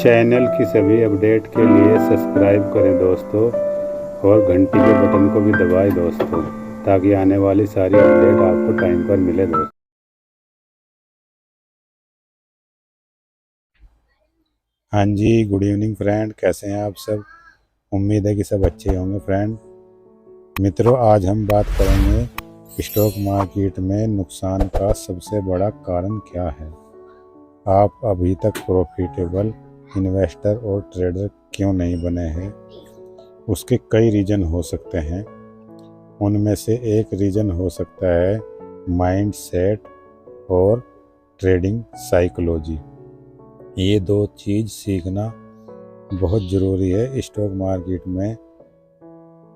Channel की सभी update के लिए सब्सक्राइब करें दोस्तों और घंटी के बटन को भी दबाएं दोस्तों, ताकि आने वाली सारी अपडेट आपको टाइम पर मिले दोस्तों। हाँ जी, गुड इवनिंग फ्रेंड, कैसे हैं आप सब। उम्मीद है कि सब अच्छे होंगे फ्रेंड। मित्रों, आज हम बात करेंगे स्टॉक मार्केट में नुकसान का सबसे बड़ा कारण क्या है। आप अभी तक प्रॉफिटेबल इन्वेस्टर और ट्रेडर क्यों नहीं बने हैं। उसके कई रीज़न हो सकते हैं। उनमें से एक रीज़न हो सकता है माइंड सेट और ट्रेडिंग साइकोलॉजी। ये दो चीज़ सीखना बहुत ज़रूरी है स्टॉक मार्केट में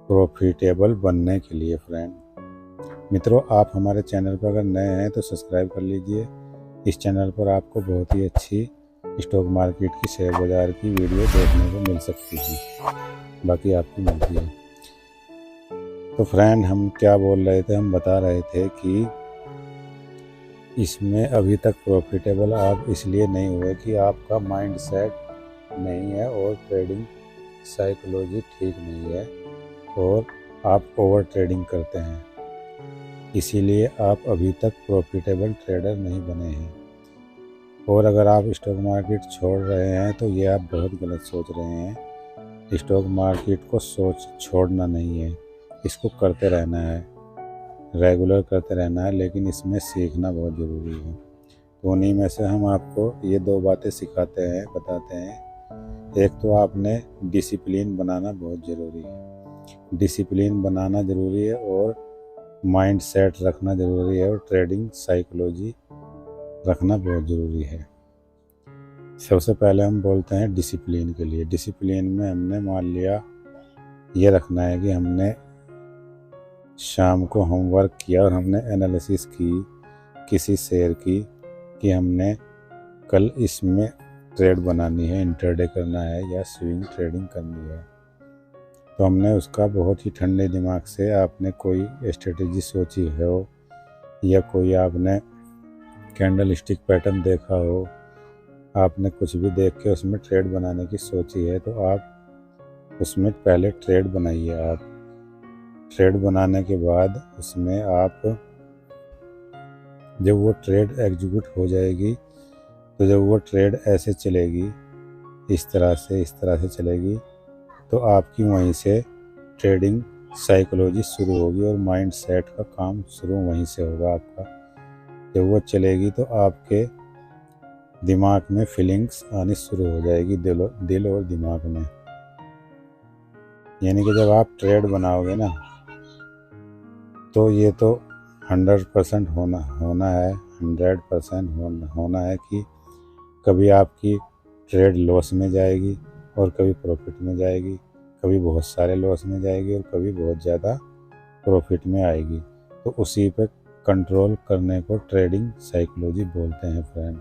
प्रॉफिटेबल बनने के लिए फ्रेंड। मित्रों, आप हमारे चैनल पर अगर नए हैं तो सब्सक्राइब कर लीजिए। इस चैनल पर आपको बहुत ही अच्छी स्टॉक मार्केट की, शेयर बाज़ार की वीडियो देखने को मिल सकती है, बाकी आपकी मर्जी है। तो फ्रेंड, हम क्या बोल रहे थे, हम बता रहे थे कि इसमें अभी तक प्रॉफिटेबल आप इसलिए नहीं हुए कि आपका माइंड सेट नहीं है और ट्रेडिंग साइकोलॉजी ठीक नहीं है और आप ओवर ट्रेडिंग करते हैं, इसीलिए आप अभी तक प्रॉफिटेबल ट्रेडर नहीं बने हैं। और अगर आप स्टॉक मार्केट छोड़ रहे हैं तो ये आप बहुत गलत सोच रहे हैं। स्टॉक मार्केट को छोड़ना नहीं है, इसको करते रहना है, रेगुलर करते रहना है, लेकिन इसमें सीखना बहुत ज़रूरी है। तो उन्हीं में से हम आपको ये दो बातें सिखाते हैं, बताते हैं। एक तो आपने डिसिप्लिन बनाना बहुत ज़रूरी है, डिसिप्लिन बनाना ज़रूरी है, और माइंड सेट रखना ज़रूरी है, और ट्रेडिंग साइकोलॉजी रखना बहुत ज़रूरी है। सबसे पहले हम बोलते हैं डिसिप्लिन के लिए। डिसिप्लिन में हमने मान लिया ये रखना है कि हमने शाम को होमवर्क किया और हमने एनालिसिस की किसी शेयर की कि हमने कल इसमें ट्रेड बनानी है, इंट्राडे करना है या स्विंग ट्रेडिंग करनी है। तो हमने उसका बहुत ही ठंडे दिमाग से, आपने कोई स्ट्रेटेजी सोची हो या कोई आपने कैंडल स्टिक पैटर्न देखा हो, आपने कुछ भी देख के उसमें ट्रेड बनाने की सोची है, तो आप उसमें पहले ट्रेड बनाइए। आप ट्रेड बनाने के बाद उसमें आप जब वो ट्रेड एग्जीक्यूट हो जाएगी, तो जब वो ट्रेड ऐसे चलेगी, इस तरह से चलेगी, तो आपकी वहीं से ट्रेडिंग साइकोलॉजी शुरू होगी और माइंड सेट का काम शुरू वहीं से होगा आपका। जब वो चलेगी तो आपके दिमाग में फीलिंग्स आनी शुरू हो जाएगी, दिल और दिमाग में। यानी कि जब आप ट्रेड बनाओगे ना, तो ये तो 100% होना है, 100% होना है कि कभी आपकी ट्रेड लॉस में जाएगी और कभी प्रॉफिट में जाएगी, कभी बहुत सारे लॉस में जाएगी और कभी बहुत ज़्यादा प्रॉफिट में आएगी। तो उसी पे कंट्रोल करने को ट्रेडिंग साइकोलॉजी बोलते हैं फ्रेंड।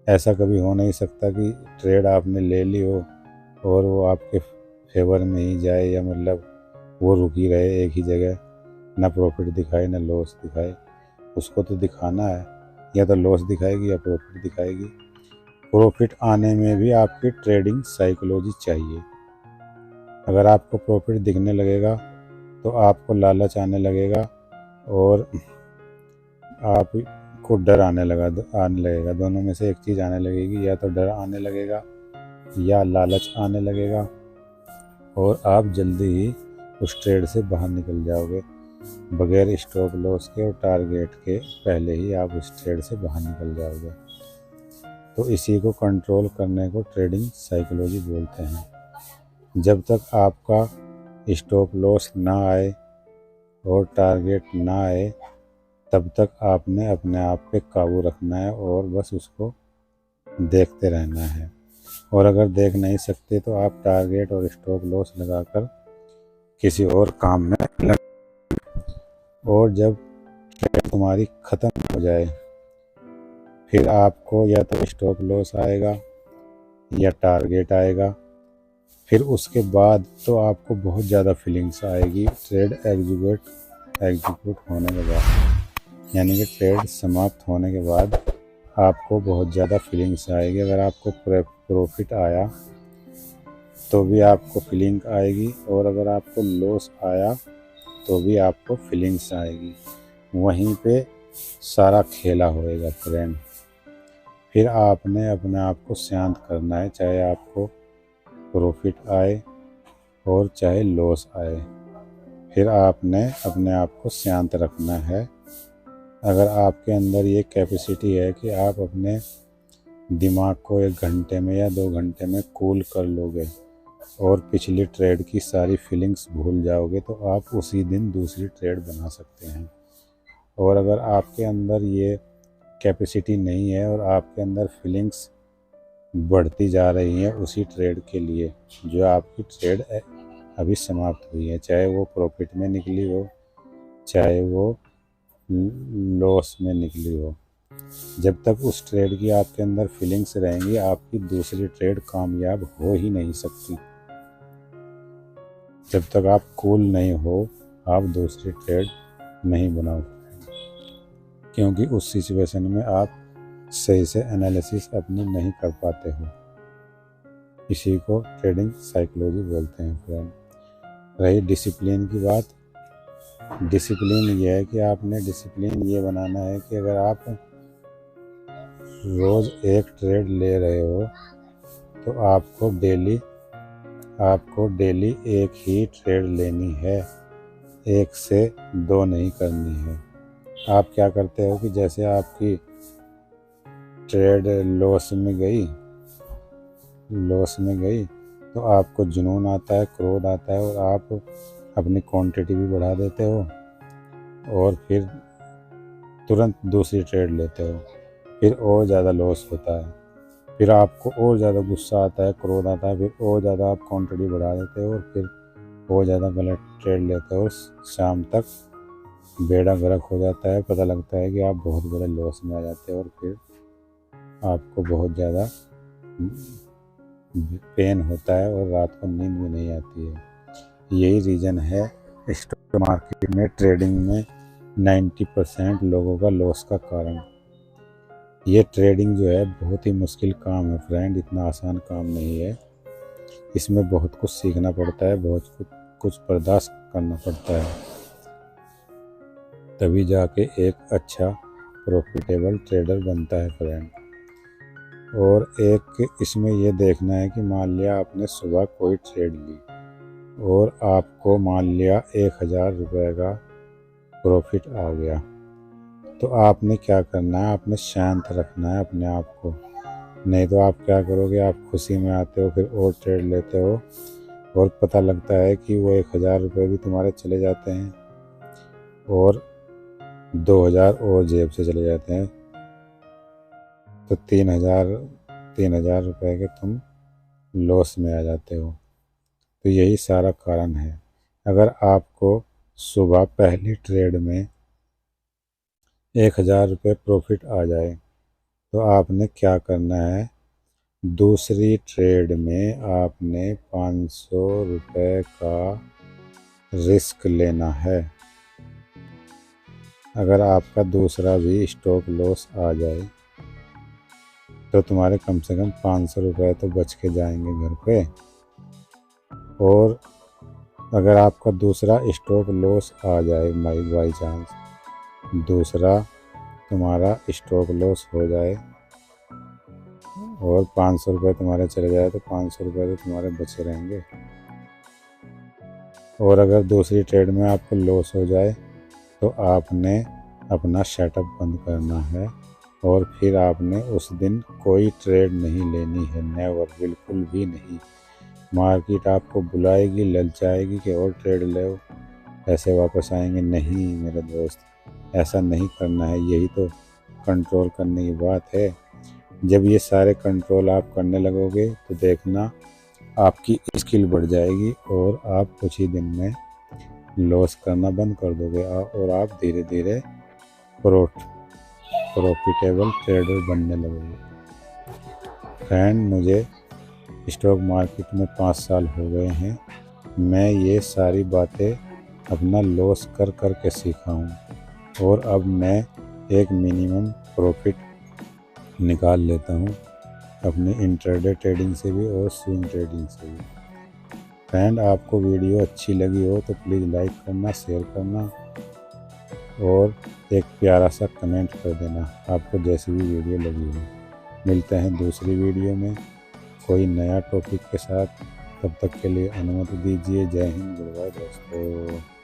ऐसा कभी हो नहीं सकता कि ट्रेड आपने ले ली हो और वो आपके फेवर में ही जाए, या मतलब वो रुकी रहे एक ही जगह, ना प्रॉफिट दिखाए ना लॉस दिखाए। उसको तो दिखाना है, या तो लॉस दिखाएगी या प्रॉफिट दिखाएगी। प्रॉफिट आने में भी आपकी ट्रेडिंग साइकोलॉजी चाहिए। अगर आपको प्रॉफिट दिखने लगेगा तो आपको लालच आने लगेगा और आपको डर आने लगेगा। दोनों में से एक चीज़ आने लगेगी, या तो डर आने लगेगा या लालच आने लगेगा, और आप जल्दी ही उस ट्रेड से बाहर निकल जाओगे। बगैर स्टॉप लॉस के और टारगेट के पहले ही आप उस ट्रेड से बाहर निकल जाओगे। तो इसी को कंट्रोल करने को ट्रेडिंग साइकोलॉजी बोलते हैं। जब तक आपका स्टॉप लॉस ना आए और टारगेट ना आए, तब तक आपने अपने आप पे काबू रखना है और बस उसको देखते रहना है। और अगर देख नहीं सकते तो आप टारगेट और स्टॉप लॉस लगाकर किसी और काम में लग, और जब ट्रेड तुम्हारी ख़त्म हो जाए, फिर आपको या तो स्टॉप लॉस आएगा या टारगेट आएगा। फिर उसके बाद तो आपको बहुत ज़्यादा फीलिंग्स आएगी ट्रेड एग्जीक्यूट होने के बाद। यानी कि ट्रेड समाप्त होने के बाद आपको बहुत ज़्यादा फीलिंग्स आएगी। अगर आपको प्रॉफिट आया तो भी आपको फीलिंग आएगी, और अगर आपको लॉस आया तो भी आपको फीलिंग्स आएगी। वहीं पे सारा खेला होएगा फ्रेंड। फिर आपने अपने आप को शांत करना है, चाहे आपको प्रॉफिट आए और चाहे लॉस आए। फिर आपने अपने आप को शांत रखना है। अगर आपके अंदर ये कैपेसिटी है कि आप अपने दिमाग को 1 घंटे में या 2 घंटे में कूल कर लोगे और पिछली ट्रेड की सारी फीलिंग्स भूल जाओगे, तो आप उसी दिन दूसरी ट्रेड बना सकते हैं। और अगर आपके अंदर ये कैपेसिटी नहीं है और आपके अंदर फीलिंग्स बढ़ती जा रही हैं उसी ट्रेड के लिए, जो आपकी ट्रेड अभी समाप्त हुई है, चाहे वो प्रॉफिट में निकली हो चाहे वो लॉस में निकली हो, जब तक उस ट्रेड की आपके अंदर फीलिंग्स रहेंगी, आपकी दूसरी ट्रेड कामयाब हो ही नहीं सकती। जब तक आप कूल नहीं हो, आप दूसरी ट्रेड नहीं बनाओ, क्योंकि उस सिचुएशन में आप सही से एनालिसिस अपनी नहीं कर पाते हो। इसी को ट्रेडिंग साइकोलॉजी बोलते हैं फ्रेंड। रही डिसिप्लिन की बात, डिसिप्लिन ये है कि आपने डिसिप्लिन ये बनाना है कि अगर आप रोज़ एक ट्रेड ले रहे हो तो आपको डेली एक ही ट्रेड लेनी है, 1 से 2 नहीं करनी है। आप क्या करते हो कि जैसे आपकी ट्रेड लॉस में गई तो आपको जुनून आता है, क्रोध आता है, और आप अपनी क्वांटिटी भी बढ़ा देते हो और फिर तुरंत दूसरी ट्रेड लेते हो। फिर और ज़्यादा लॉस होता है, फिर आपको और ज़्यादा गुस्सा आता है, क्रोध आता है, फिर और ज़्यादा आप क्वांटिटी बढ़ा देते हो और फिर और ज़्यादा गलत ट्रेड लेते हो। शाम तक बेड़ा गर्क हो जाता है, पता लगता है कि आप बहुत बड़े लॉस में आ जाते हो और फिर आपको बहुत ज़्यादा पेन होता है और रात को नींद भी नहीं आती है। यही रीज़न है स्टॉक मार्केट में, ट्रेडिंग में 90% लोगों का लॉस का कारण। ये ट्रेडिंग जो है बहुत ही मुश्किल काम है फ्रेंड, इतना आसान काम नहीं है। इसमें बहुत कुछ सीखना पड़ता है, बहुत कुछ बर्दाश्त करना पड़ता है, तभी जाके एक अच्छा प्रॉफिटेबल ट्रेडर बनता है फ्रेंड। और एक इसमें ये देखना है कि मान लिया आपने सुबह कोई ट्रेड ली और आपको मान लिया 1000 रुपये का प्रॉफिट आ गया, तो आपने क्या करना है, आपने शांत रखना है अपने आप को। नहीं तो आप क्या करोगे, आप खुशी में आते हो, फिर और ट्रेड लेते हो और पता लगता है कि वो 1000 रुपये भी तुम्हारे चले जाते हैं और 2000 और जेब से चले जाते हैं, तो 3000 रुपये के तुम लॉस में आ जाते हो। तो यही सारा कारण है। अगर आपको सुबह पहली ट्रेड में 1000 रुपये प्रॉफिट आ जाए तो आपने क्या करना है, दूसरी ट्रेड में आपने 500 रुपये का रिस्क लेना है। अगर आपका दूसरा भी स्टॉक लॉस आ जाए तो तुम्हारे कम से कम 500 रुपये तो बच के जाएंगे घर पे। और अगर आपका दूसरा स्टॉक लॉस आ जाए, बाई चांस दूसरा तुम्हारा स्टॉक लॉस हो जाए और 500 रुपये तुम्हारे चले जाए, तो 500 रुपये तो तुम्हारे बचे रहेंगे। और अगर दूसरी ट्रेड में आपको लॉस हो जाए तो आपने अपना सेटअप बंद करना है और फिर आपने उस दिन कोई ट्रेड नहीं लेनी है, नेवर, बिल्कुल भी नहीं। मार्केट आपको बुलाएगी, ललचाएगी कि और ट्रेड ले, पैसे वापस आएंगे, नहीं मेरे दोस्त, ऐसा नहीं करना है। यही तो कंट्रोल करने की बात है। जब ये सारे कंट्रोल आप करने लगोगे तो देखना आपकी स्किल बढ़ जाएगी और आप कुछ ही दिन में लॉस करना बंद कर दोगे और आप धीरे धीरे प्रॉफिटेबल ट्रेडर बनने लगोगे। फ्रेंड, मुझे स्टॉक मार्केट में 5 साल हो गए हैं। मैं ये सारी बातें अपना लॉस कर के सीखा हूँ और अब मैं एक मिनिमम प्रॉफिट निकाल लेता हूँ अपनी इंट्राडे ट्रेडिंग से भी और स्विंग ट्रेडिंग से भी। फ्रेंड, आपको वीडियो अच्छी लगी हो तो प्लीज़ लाइक करना, शेयर करना और एक प्यारा सा कमेंट कर देना आपको जैसी भी वीडियो लगी हो। मिलते हैं दूसरी वीडियो में कोई नया टॉपिक के साथ। तब तक के लिए अनुमति दीजिए। जय हिंद, गुड बाय दोस्तों।